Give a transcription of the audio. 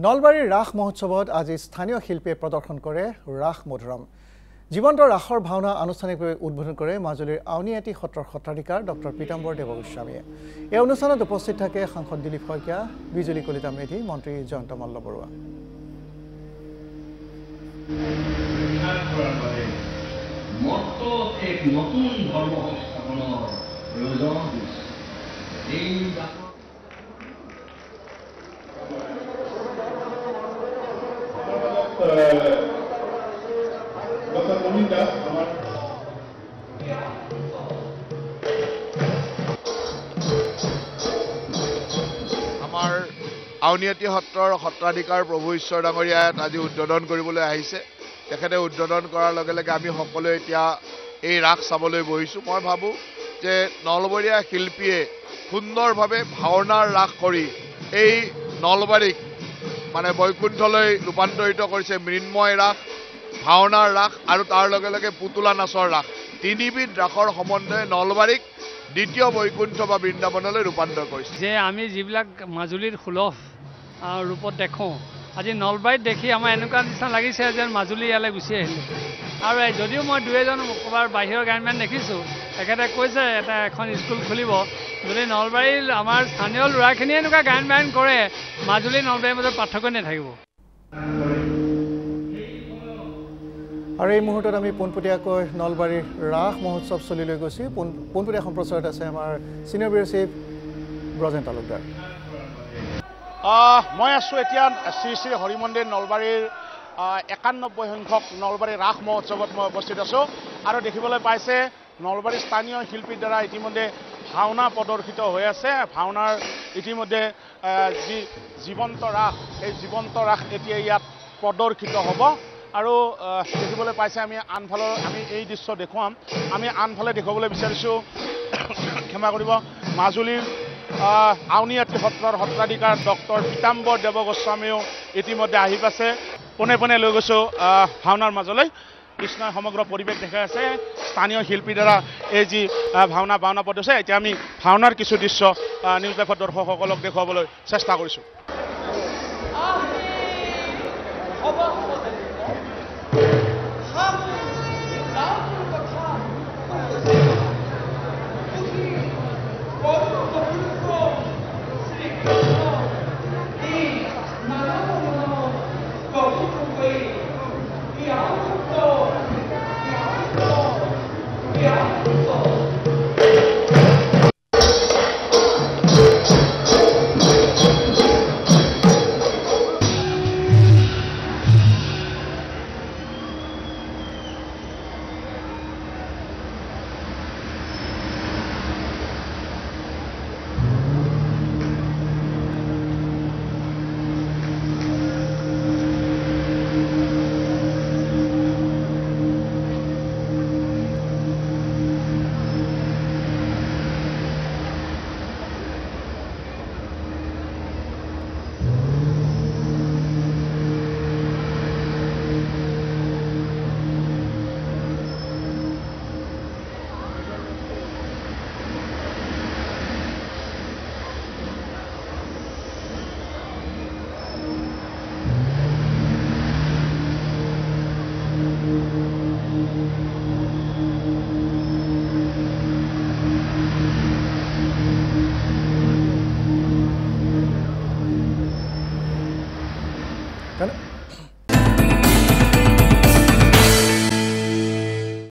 নলবাৰীৰ ৰাস মহোৎসৱত আজি স্থানীয় শিল্পীয়ে প্ৰদৰ্শন কৰে ৰাস মধুৰম। জীৱন্ত ৰাসৰ ভাওনা আনুষ্ঠানিকভাৱে উদ্বোধন কৰে মাজুলীৰ আউনীআটী সত্ৰৰ সত্ৰাধিকাৰ ডক্টৰ পীতাম্বৰ দেৱগোস্বামীয়ে। এই অনুষ্ঠানত উপস্থিত থাকে সাংসদ দিলীপ শইকীয়া, বিজুলী কলিতা মেধি, মন্ত্ৰী জয়ন্ত মল্লবৰুৱা। আমাৰ আউনীআটী সত্ৰৰ সত্ৰাধিকাৰ প্ৰভু ঈশ্বৰ ডাঙৰীয়াই আজি উদ্বোধন কৰিবলৈ আহিছে। তেখেতে উদ্বোধন কৰাৰ লগে লগে আমি সকলোৱে এতিয়া এই ৰাস চাবলৈ বহিছোঁ। মই ভাবোঁ যে নলবৰীয়া শিল্পীয়ে সুন্দৰভাৱে ভাওনাৰ ৰাস কৰি এই নলবাৰীক মানে বৈকুণ্ঠলৈ ৰূপান্তৰিত কৰিছে। মৃন্ময় ৰাস, ভাওনাৰ ৰাস আৰু তাৰ লগে লগে পুতলা নাচৰ ৰাস, তিনিবিধ ৰাসৰ সমন্বয়ে নলবাৰীক দ্বিতীয় বৈকুণ্ঠ বা বৃন্দাবনলৈ ৰূপান্তৰ কৰিছে। যে আমি যিবিলাক মাজুলীৰ সুলভ ৰূপত দেখোঁ, আজি নলবাৰীত দেখি আমাৰ এনেকুৱা নিচিনা লাগিছে যেন মাজুলী ইয়ালৈ গুচি আহিলোঁ। আৰু যদিও মই দুই এজন ক'ৰবাৰ বাহিৰৰ গায়নমেন দেখিছোঁ, তেখেতে কৈছে এখন স্কুল খুলিব। যদি নলবাৰীৰ আমাৰ স্থানীয় ল'ৰাখিনিয়ে এনেকুৱা গায়ন বায়ন কৰে, মাজুলী নলবাৰীৰ মাজত পাৰ্থক্য নাথাকিব। আৰু এই মুহূৰ্তত আমি পোনপটীয়াকৈ নলবাৰীৰ ৰাস মহোৎসৱ চলি লৈ গৈছোঁ। পোনপটীয়া সম্প্ৰচাৰত আছে আমাৰ senior bureau chief Brajen Talukdar. মই আছোঁ এতিয়া শ্ৰী শ্ৰী হৰিমন্দিৰ নলবাৰীৰ 91 সংখ্যক নলবাৰীৰ ৰাস মহোৎসৱত মই উপস্থিত আছোঁ। আৰু দেখিবলৈ পাইছে নলবাৰীৰ স্থানীয় শিল্পীৰ দ্বাৰা ইতিমধ্যে ভাওনা প্ৰদৰ্শিত হৈ আছে। ভাওনাৰ ইতিমধ্যে যি জীৱন্ত ৰাস, এই জীৱন্ত ৰাস এতিয়া ইয়াত প্ৰদৰ্শিত হ'ব। আৰু দেখিবলৈ পাইছে আমি এই দৃশ্য দেখুৱাম। আমি আনফালে দেখুৱাবলৈ বিচাৰিছোঁ, ক্ষমা কৰিব, মাজুলীৰ আউনীআটী সত্ৰৰ সত্ৰাধিকাৰ ডক্টৰ পীতাম্বৰ দেৱগোস্বামীও ইতিমধ্যে আহি পাইছে। পোনে পোনে লৈ গৈছোঁ ভাওনাৰ মাজলৈ। কৃষ্ণই সমগ্ৰ পৰিৱেশ দেখাই আছে স্থানীয় শিল্পীৰ দ্বাৰা এই যি ভাওনা প্ৰদৰ্শিত। এতিয়া আমি ভাওনাৰ কিছু দৃশ্য নিউজ লাইভৰ দৰ্শকসকলক দেখুৱাবলৈ চেষ্টা কৰিছোঁ।